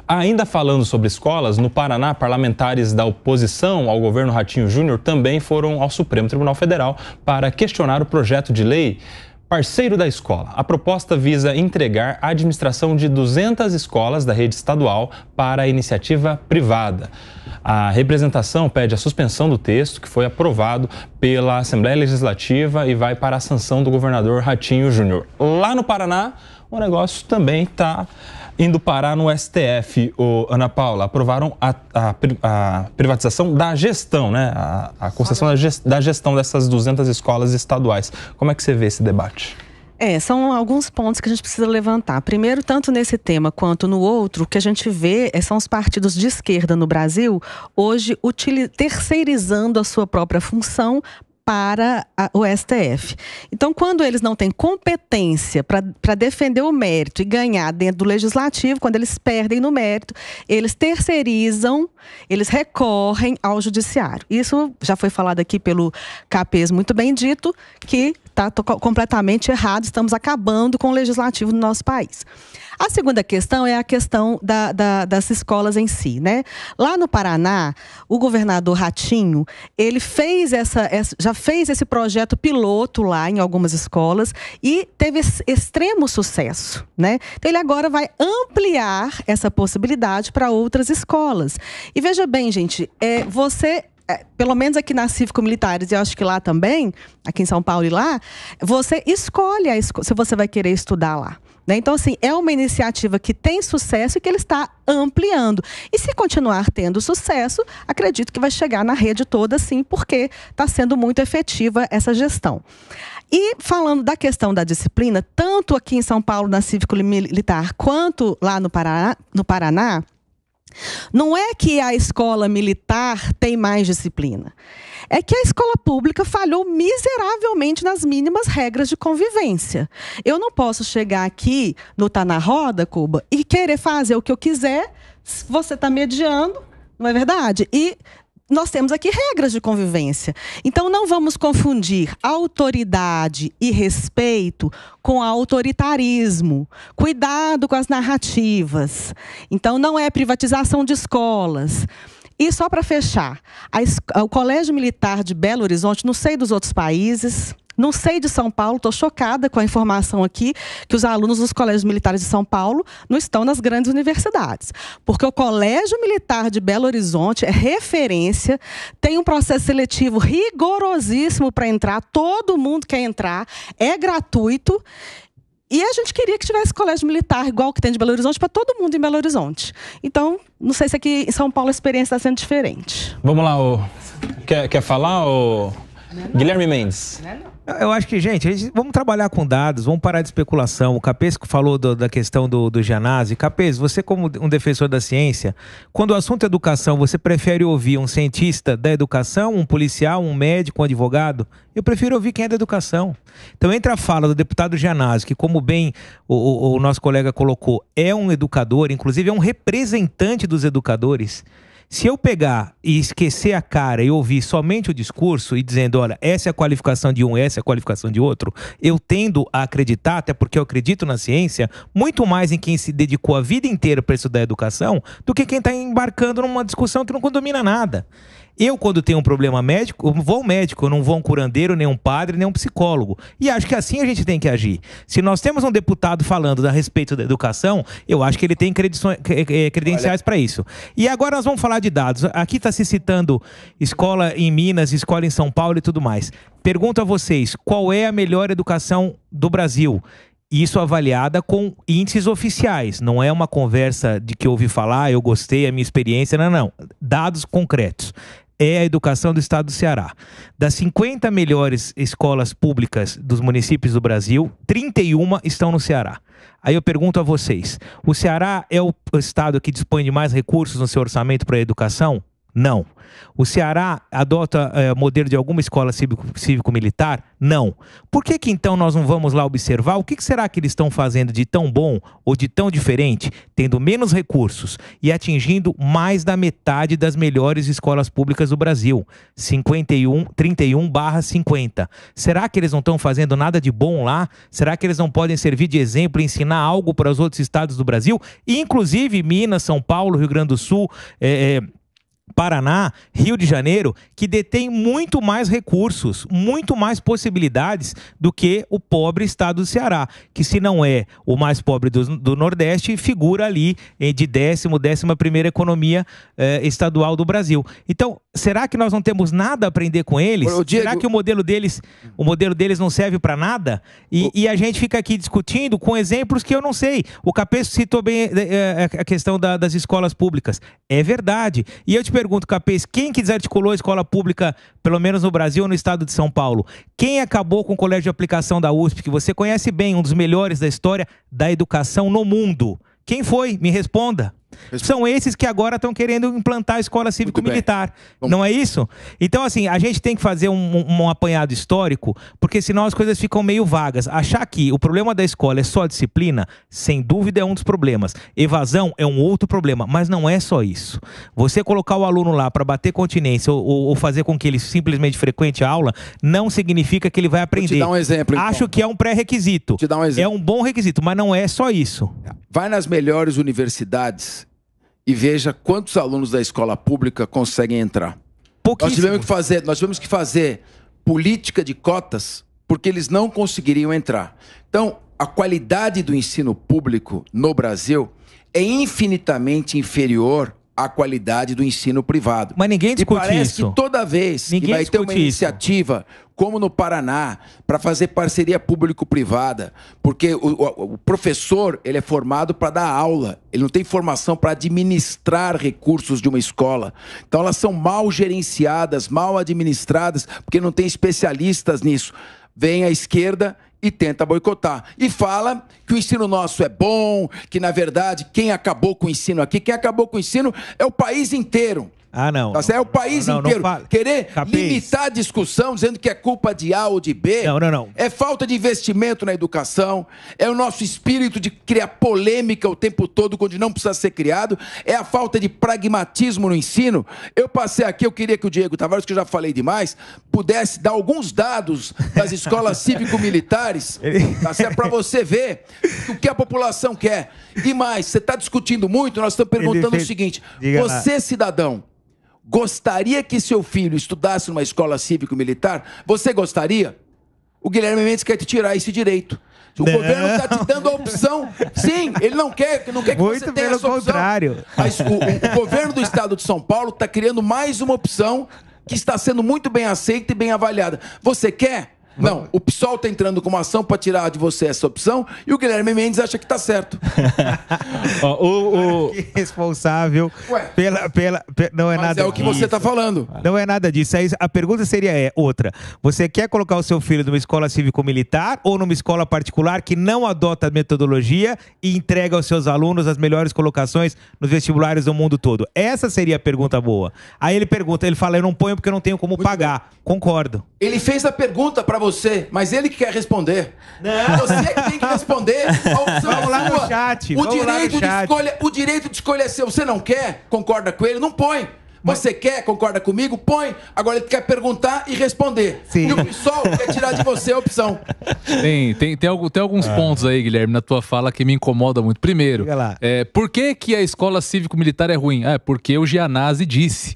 Ainda falando sobre escolas, no Paraná, parlamentares da oposição ao governo Ratinho Júnior também foram ao Supremo Tribunal Federal para questionar o projeto de lei Parceiro da Escola. A proposta visa entregar a administração de 200 escolas da rede estadual para a iniciativa privada. A representação pede a suspensão do texto, que foi aprovado pela Assembleia Legislativa e vai para a sanção do governador Ratinho Júnior. Lá no Paraná, o negócio também está indo parar no STF. Ana Paula, aprovaram a privatização da gestão, né? A concessão da gestão dessas 200 escolas estaduais. Como é que você vê esse debate? São alguns pontos que a gente precisa levantar. Primeiro, tanto nesse tema quanto no outro, o que a gente vê são os partidos de esquerda no Brasil hoje terceirizando a sua própria função para o STF. Então, quando eles não têm competência para defender o mérito e ganhar dentro do legislativo, quando eles perdem no mérito, eles terceirizam, eles recorrem ao judiciário. Isso já foi falado aqui pelo Capês, muito bem dito, que está completamente errado, estamos acabando com o legislativo no nosso país. A segunda questão é a questão das escolas em si, né? Lá no Paraná, o governador Ratinho, ele já fez esse projeto piloto lá em algumas escolas e teve extremo sucesso, né? Então ele agora vai ampliar essa possibilidade para outras escolas. E veja bem, gente, pelo menos aqui na Cívico-Militares, e eu acho que lá também, aqui em São Paulo e lá, você escolhe se você vai querer estudar lá. Né? Então, assim, é uma iniciativa que tem sucesso e que ele está ampliando. E se continuar tendo sucesso, acredito que vai chegar na rede toda, sim, porque está sendo muito efetiva essa gestão. E falando da questão da disciplina, tanto aqui em São Paulo, na Cívico-Militar, quanto lá no Paraná, não é que a escola militar tem mais disciplina. É que a escola pública falhou miseravelmente nas mínimas regras de convivência. Eu não posso chegar aqui no Tá na Roda, Cuba, e querer fazer o que eu quiser, você está mediando, não é verdade? E nós temos aqui regras de convivência. Então, não vamos confundir autoridade e respeito com autoritarismo. Cuidado com as narrativas. Então, não é privatização de escolas. E só para fechar, o Colégio Militar de Belo Horizonte, não sei dos outros países, não sei de São Paulo, estou chocada com a informação aqui que os alunos dos colégios militares de São Paulo não estão nas grandes universidades. Porque o Colégio Militar de Belo Horizonte é referência, tem um processo seletivo rigorosíssimo para entrar, todo mundo quer entrar, é gratuito. E a gente queria que tivesse colégio militar igual que tem de Belo Horizonte para todo mundo em Belo Horizonte. Então, não sei se aqui em São Paulo a experiência está sendo diferente. Vamos lá, quer falar, Guilherme Mendes? Eu acho que, gente, vamos trabalhar com dados, vamos parar de especulação. O Capês falou da questão do Gianazzi. Capês, você como um defensor da ciência, quando o assunto é educação, você prefere ouvir um cientista da educação, um policial, um médico, um advogado? Eu prefiro ouvir quem é da educação. Então, entre a fala do deputado Gianazzi, que como bem o nosso colega colocou, é um educador, inclusive é um representante dos educadores. Se eu pegar e esquecer a cara e ouvir somente o discurso e dizendo, olha, essa é a qualificação de um, essa é a qualificação de outro, eu tendo a acreditar, até porque eu acredito na ciência, muito mais em quem se dedicou a vida inteira para estudar educação do que quem está embarcando numa discussão que não domina nada. Eu, quando tenho um problema médico, eu vou ao médico, eu não vou a um curandeiro, nem um padre, nem um psicólogo. E acho que assim a gente tem que agir. Se nós temos um deputado falando a respeito da educação, eu acho que ele tem credenciais para isso. E agora nós vamos falar de dados. Aqui está se citando escola em Minas, escola em São Paulo e tudo mais. Pergunto a vocês, qual é a melhor educação do Brasil? Isso avaliada com índices oficiais, não é uma conversa de que eu ouvi falar, eu gostei, a minha experiência, não. Dados concretos. É a educação do estado do Ceará. Das 50 melhores escolas públicas dos municípios do Brasil, 31 estão no Ceará. Aí eu pergunto a vocês, o Ceará é o estado que dispõe de mais recursos no seu orçamento para a educação? Não. O Ceará adota modelo de alguma escola cívico-militar? Não. Por que então nós não vamos lá observar o que será que eles estão fazendo de tão bom ou de tão diferente, tendo menos recursos e atingindo mais da metade das melhores escolas públicas do Brasil, 31/50. Será que eles não estão fazendo nada de bom lá? Será que eles não podem servir de exemplo e ensinar algo para os outros estados do Brasil? E, inclusive Minas, São Paulo, Rio Grande do Sul, Paraná, Rio de Janeiro, que detém muito mais recursos, muito mais possibilidades do que o pobre estado do Ceará, que se não é o mais pobre do Nordeste, figura ali de 11ª economia estadual do Brasil. Então, será que nós não temos nada a aprender com eles? Será que o modelo deles não serve para nada? E a gente fica aqui discutindo com exemplos que eu não sei. O Capês citou bem a questão das escolas públicas. É verdade. E eu te pergunto, Capês, quem que desarticulou a escola pública, pelo menos no Brasil ou no estado de São Paulo? Quem acabou com o colégio de aplicação da USP, que você conhece bem, um dos melhores da história da educação no mundo? Quem foi? Me responda. São esses que agora estão querendo implantar a escola cívico-militar. Não é isso? Então, assim, a gente tem que fazer um apanhado histórico, porque senão as coisas ficam meio vagas. Achar que o problema da escola é só disciplina, sem dúvida é um dos problemas. Evasão é um outro problema, mas não é só isso. Você colocar o aluno lá para bater continência ou fazer com que ele simplesmente frequente a aula, não significa que ele vai aprender. Vou te dar um exemplo, então. Acho que é um pré-requisito. Te dar um exemplo. É um bom requisito, mas não é só isso. Vai nas melhores universidades e veja quantos alunos da escola pública conseguem entrar. Nós tivemos que fazer política de cotas porque eles não conseguiriam entrar. Então, a qualidade do ensino público no Brasil é infinitamente inferior à qualidade do ensino privado. Mas ninguém discute isso. E parece que toda vez que vai ter uma iniciativa, como no Paraná, para fazer parceria público-privada, porque o professor, ele é formado para dar aula, ele não tem formação para administrar recursos de uma escola. Então elas são mal gerenciadas, mal administradas, porque não tem especialistas nisso. Vem a esquerda e tenta boicotar. E fala que o ensino nosso é bom, que, na verdade, quem acabou com o ensino aqui, quem acabou com o ensino é o país inteiro. Ah, não. Tá certo? É o país inteiro. Querer limitar a discussão dizendo que é culpa de A ou de B. Não. É falta de investimento na educação. É o nosso espírito de criar polêmica o tempo todo quando não precisa ser criado. É a falta de pragmatismo no ensino. Eu passei aqui, eu queria que o Diego Tavares, que eu já falei demais, pudesse dar alguns dados das escolas cívico-militares, tá certo? Para você ver o que a população quer. E mais, você está discutindo muito, nós estamos perguntando o seguinte: você, cidadão, gostaria que seu filho estudasse numa escola cívico-militar? Você gostaria? O Guilherme Mendes quer te tirar esse direito. O governo está te dando a opção. Sim, ele não quer que você tenha essa opção. Contrário. Mas o governo do estado de São Paulo está criando mais uma opção que está sendo muito bem aceita e bem avaliada. Você quer? Não, o PSOL está entrando com uma ação para tirar de você essa opção e o Guilherme Mendes acha que está certo. Que responsável não é mas nada é o que você está falando. Não é nada disso. Aí a pergunta seria outra. Você quer colocar o seu filho numa escola cívico-militar ou numa escola particular que não adota a metodologia e entrega aos seus alunos as melhores colocações nos vestibulares do mundo todo? Essa seria a pergunta boa. Aí ele fala, eu não ponho porque eu não tenho como pagar. Concordo. Ele fez a pergunta para você, mas ele que quer responder. Não. Você que tem que responder. A opção Vamos lá no chat. O direito de escolha é seu. Você não quer? Concorda com ele? Não põe. Você quer? Concorda comigo? Põe. Agora ele quer perguntar e responder. Sim. E o PSOL quer tirar de você a opção. Tem alguns pontos aí, Guilherme, na tua fala que me incomoda muito. Primeiro, por que a escola cívico-militar é ruim? Porque o Gianazzi disse.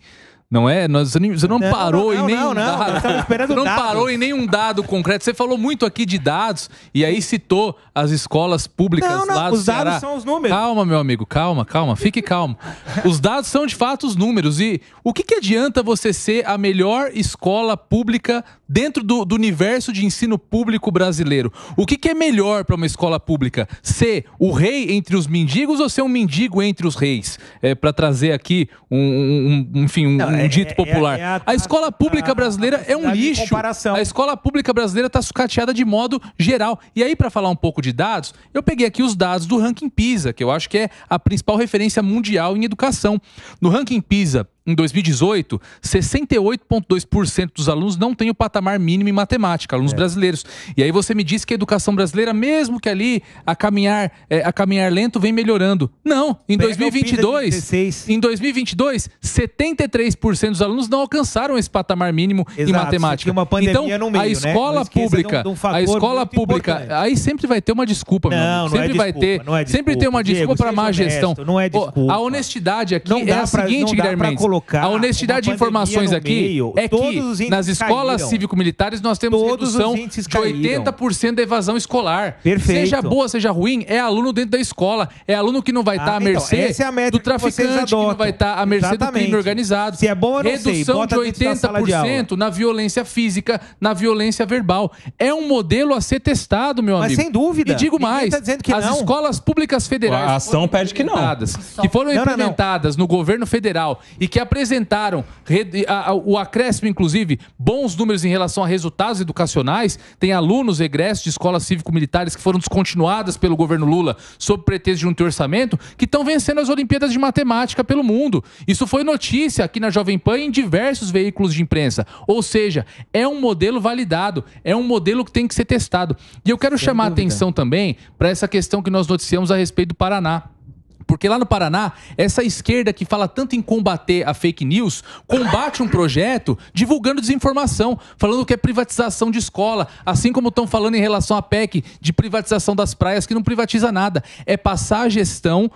Não é? Você não parou em nenhum dado. Você não parou em nenhum dado concreto. Você falou muito aqui de dados e aí citou as escolas públicas lá do Ceará. Os dados são os números. Calma, meu amigo, calma. Fique calmo. Os dados são de fato os números. E o que adianta você ser a melhor escola pública dentro do universo de ensino público brasileiro? O que é melhor para uma escola pública? Ser o rei entre os mendigos ou ser um mendigo entre os reis? Para trazer aqui um dito popular. A escola pública brasileira é um lixo. A escola pública brasileira está sucateada de modo geral. E aí, para falar um pouco de dados, eu peguei aqui os dados do ranking PISA, que eu acho que é a principal referência mundial em educação. No ranking PISA em 2018, 68,2% dos alunos não têm o patamar mínimo em matemática, alunos brasileiros. E aí você me disse que a educação brasileira, mesmo que ali a caminhar lento, vem melhorando. Não, em 2022, 73% dos alunos não alcançaram esse patamar mínimo em matemática. Uma pandemia então, no meio, a escola pública, aí sempre vai ter uma desculpa, meu amigo. Sempre vai ter, sempre tem uma desculpa para má gestão. Não é desculpa. A honestidade aqui é a seguinte, Guilherme Mendes. A honestidade de informações aqui é que nas escolas cívico-militares nós temos redução de 80% da evasão escolar. Perfeito. Seja boa, seja ruim, é aluno dentro da escola. É aluno que não vai estar à mercê do traficante, que não vai estar à mercê do crime organizado. Se é bom, eu não sei. Redução de 80% na violência física, na violência verbal. É um modelo a ser testado, meu amigo. Mas sem dúvida. E digo mais, as escolas públicas federais... A ação pede que não. Que foram implementadas no governo federal e que apresentaram o acréscimo, inclusive, bons números em relação a resultados educacionais. Tem alunos egressos de escolas cívico-militares que foram descontinuadas pelo governo Lula sob pretexto de um orçamento, que estão vencendo as Olimpíadas de Matemática pelo mundo. Isso foi notícia aqui na Jovem Pan e em diversos veículos de imprensa. Ou seja, é um modelo validado, é um modelo que tem que ser testado. E eu quero chamar a atenção também para essa questão que nós noticiamos a respeito do Paraná. Porque lá no Paraná, essa esquerda que fala tanto em combater a fake news, combate um projeto divulgando desinformação, falando que é privatização de escola, assim como estão falando em relação à PEC de privatização das praias, que não privatiza nada. É passar a gestão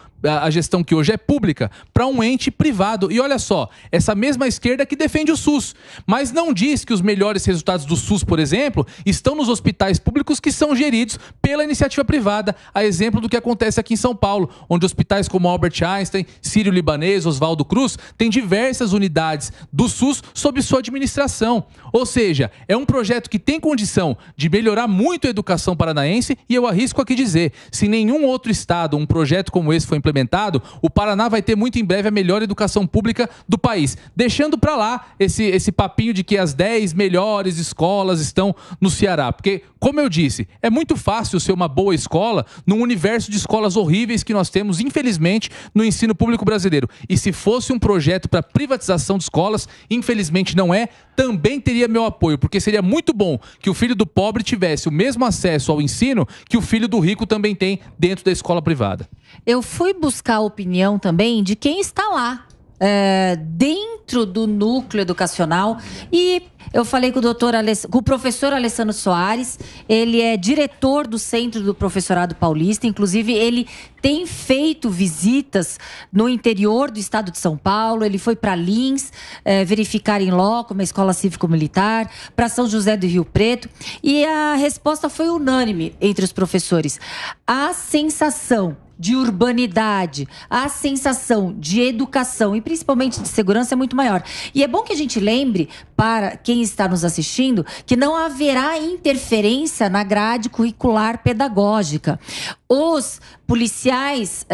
que hoje é pública, para um ente privado. E olha só, essa mesma esquerda que defende o SUS, mas não diz que os melhores resultados do SUS, por exemplo, estão nos hospitais públicos que são geridos pela iniciativa privada, a exemplo do que acontece aqui em São Paulo, onde hospitais como Albert Einstein, Sírio-Libanês, Oswaldo Cruz, têm diversas unidades do SUS sob sua administração. Ou seja, é um projeto que tem condição de melhorar muito a educação paranaense e eu arrisco aqui dizer, se nenhum outro estado, um projeto como esse foi implementado, o Paraná vai ter muito em breve a melhor educação pública do país. Deixando para lá esse papinho de que as 10 melhores escolas estão no Ceará. Porque, como eu disse, é muito fácil ser uma boa escola num universo de escolas horríveis que nós temos, infelizmente, no ensino público brasileiro. E se fosse um projeto para privatização de escolas, infelizmente não é, também teria meu apoio, porque seria muito bom que o filho do pobre tivesse o mesmo acesso ao ensino que o filho do rico também tem dentro da escola privada. Eu fui buscar a opinião também de quem está lá, dentro do núcleo educacional, e eu falei com com o professor Alessandro Soares. Ele é diretor do Centro do Professorado Paulista, inclusive ele tem feito visitas no interior do estado de São Paulo. Ele foi para Lins verificar em loco uma escola cívico-militar, para São José do Rio Preto, e a resposta foi unânime entre os professores. A sensação de urbanidade, a sensação de educação e principalmente de segurança é muito maior. E é bom que a gente lembre, para quem está nos assistindo, que não haverá interferência na grade curricular pedagógica. Os policiais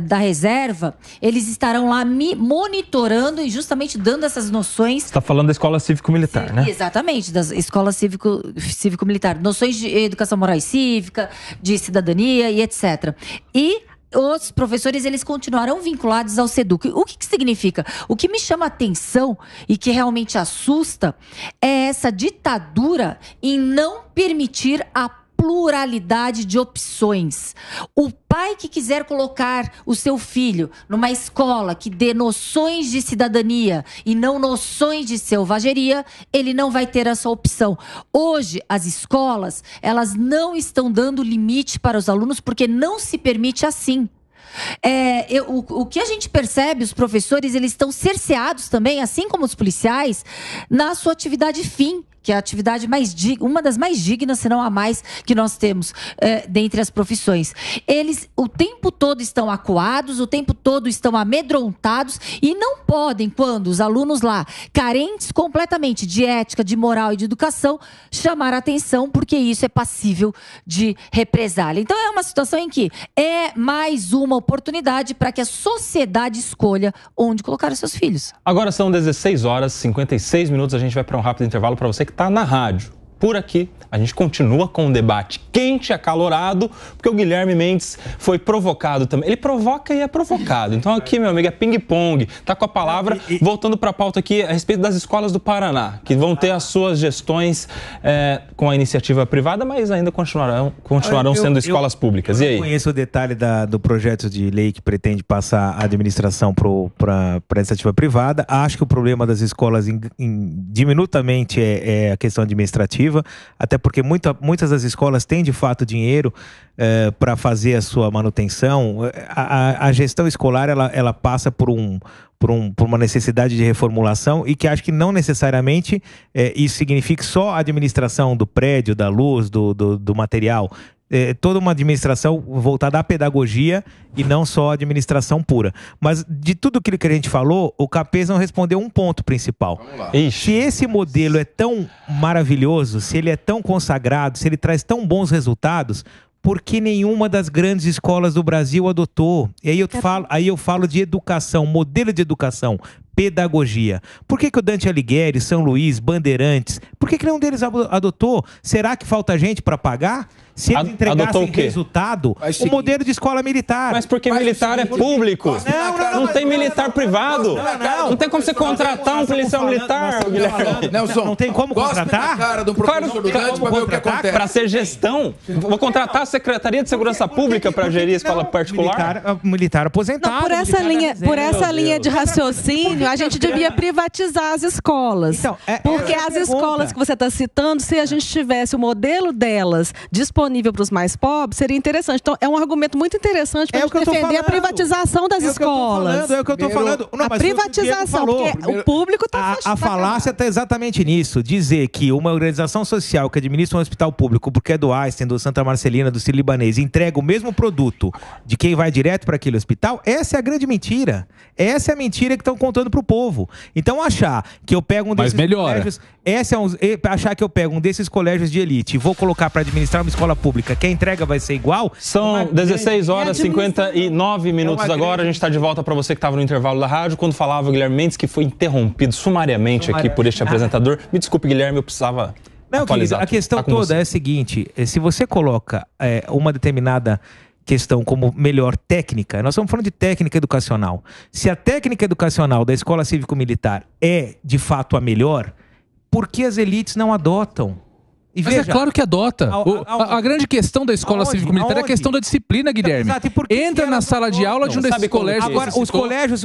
da reserva, eles estarão lá monitorando e justamente dando essas noções... Você está falando da escola cívico-militar, né? Exatamente, das escolas cívico-militar. Noções de educação moral e cívica, de cidadania e etc. E os professores, eles continuarão vinculados ao SEDUC. O que significa? O que me chama a atenção e que realmente assusta é essa ditadura em não permitir a pluralidade de opções. O pai que quiser colocar o seu filho numa escola que dê noções de cidadania e não noções de selvageria, ele não vai ter essa opção. Hoje, as escolas, elas não estão dando limite para os alunos porque não se permite assim. O que a gente percebe, os professores, eles estão cerceados também, assim como os policiais, na sua atividade fim, que é a atividade uma das mais dignas, se não a mais, que nós temos dentre as profissões. Eles o tempo todo estão acuados, o tempo todo estão amedrontados e não podem, quando os alunos lá, carentes completamente de ética, de moral e de educação, chamar a atenção, porque isso é passível de represália. Então é uma situação em que é mais uma oportunidade para que a sociedade escolha onde colocar os seus filhos. Agora são 16 horas e 56 minutos, a gente vai para um rápido intervalo para você que está na rádio. por aqui. A gente continua com um debate quente, acalorado, porque o Guilherme Mendes foi provocado também. Ele provoca e é provocado. Então aqui, meu amigo, é ping-pong. Tá com a palavra. Voltando para a pauta aqui a respeito das escolas do Paraná, que vão ter as suas gestões com a iniciativa privada, mas ainda continuarão sendo escolas públicas. E aí? Eu conheço o detalhe do projeto de lei que pretende passar a administração para a iniciativa privada. Acho que o problema das escolas diminutamente é a questão administrativa, até porque muitas das escolas têm de fato dinheiro para fazer a sua manutenção. A gestão escolar ela passa por uma necessidade de reformulação e que acho que não necessariamente isso significa só a administração do prédio, da luz, do material. Toda uma administração voltada à pedagogia e não só a administração pura. Mas de tudo aquilo que a gente falou, o Capês não respondeu um ponto principal. Se esse modelo é tão maravilhoso, se ele é tão consagrado, se ele traz tão bons resultados, por que nenhuma das grandes escolas do Brasil adotou? E aí eu falo de educação, modelo de educação, pedagogia. Por que o Dante Alighieri, São Luís, Bandeirantes, por que nenhum deles adotou? Será que falta gente para pagar? Se eles entregassem resultado, o modelo de escola militar. Mas porque militar é público. Não tem militar privado. Não tem como você contratar um policial militar, Guilherme. Nelson, não tem como contratar? Cara do professor do Dante para ver o que acontece. Para ser gestão, vou contratar a Secretaria de Segurança Pública para gerir a escola particular? Militar aposentado. Não, por essa linha de raciocínio, a gente devia privatizar as escolas. Então, porque as escolas que você está citando, se a gente tivesse o modelo delas disponível para os mais pobres, seria interessante. Então, é um argumento muito interessante para defender a privatização das escolas. É o que eu estou falando. Não, a privatização, porque o público está A falácia está exatamente nisso. Dizer que uma organização social que administra um hospital público, porque é do Einstein, do Santa Marcelina, do Sírio-Libanês, entrega o mesmo produto de quem vai direto para aquele hospital, essa é a grande mentira. Essa é a mentira que estão contando para o povo. Então, achar que eu pego um desses colégios... achar que eu pego um desses colégios de elite e vou colocar para administrar uma escola pública, que a entrega vai ser igual... São 16 horas e 59 minutos agora. A gente está de volta para você que estava no intervalo da rádio, quando falava o Guilherme Mendes, que foi interrompido sumariamente aqui por este apresentador. Me desculpe, Guilherme, eu precisava atualizar. A questão toda é a seguinte, se você coloca uma determinada questão como melhor técnica, nós estamos falando de técnica educacional. Se a técnica educacional da escola cívico-militar é, de fato, a melhor, por que as elites não adotam? Mas veja, é claro que adota. A grande questão da escola cívico-militar é a questão da disciplina, Guilherme. Entra na sala de aula de um desses colégios. Agora,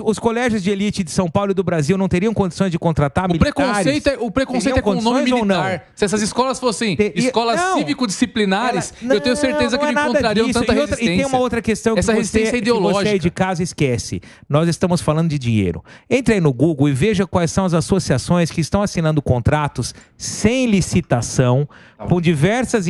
os colégios de elite de São Paulo e do Brasil não teriam condições de contratar militares? O preconceito é com o nome militar. Se essas escolas fossem escolas cívico-disciplinares, eu tenho certeza que não encontrariam tanta resistência. E tem uma outra questão que resistência ideológica. Você aí de casa esquece. Nós estamos falando de dinheiro. Entre aí no Google e veja quais são as associações que estão assinando contratos sem licitação com diversas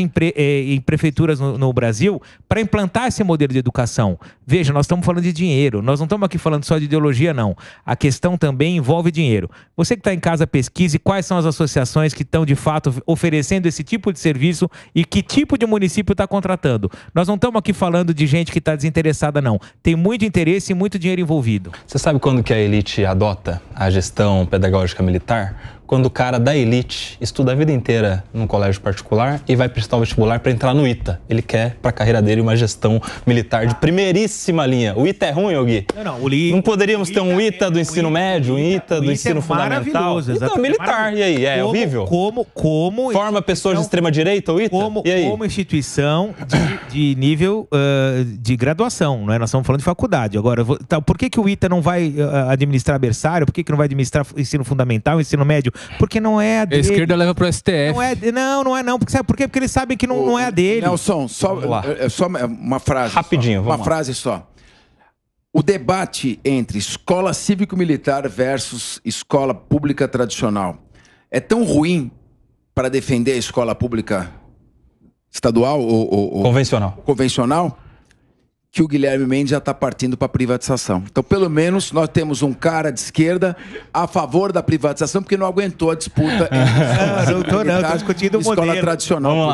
prefeituras no Brasil para implantar esse modelo de educação. Veja, nós estamos falando de dinheiro, nós não estamos aqui falando só de ideologia, não. A questão também envolve dinheiro. Você que está em casa, pesquise quais são as associações que estão, de fato, oferecendo esse tipo de serviço e que tipo de município está contratando. Nós não estamos aqui falando de gente que está desinteressada, não. Tem muito interesse e muito dinheiro envolvido. Você sabe quando que a elite adota a gestão pedagógica militar? Quando o cara da elite estuda a vida inteira num colégio particular e vai prestar o vestibular para entrar no ITA. Ele quer para a carreira dele uma gestão militar de primeiríssima linha. O ITA é ruim, Gui? Não poderíamos ter um ITA do ensino médio, um ITA do ensino fundamental? Então, militar. E aí? É horrível? Forma pessoas de extrema direita, o ITA? Como instituição de nível de graduação, não é? Nós estamos falando de faculdade. Agora, por que o ITA não vai administrar berçário? Por que não vai administrar ensino fundamental, ensino médio? Porque não é a dele. A esquerda leva pro STF. Não é não. Sabe por quê? Porque eles sabem que não é a dele. Nelson, só uma frase. Rapidinho, vamos lá. Uma frase só. O debate entre escola cívico-militar versus escola pública tradicional é tão ruim para defender a escola pública estadual ou convencional que o Guilherme Mendes já está partindo para a privatização. Então, pelo menos, nós temos um cara de esquerda a favor da privatização, porque não aguentou a disputa entre não, estou discutindo o modelo. Escola tradicional. Vamos lá.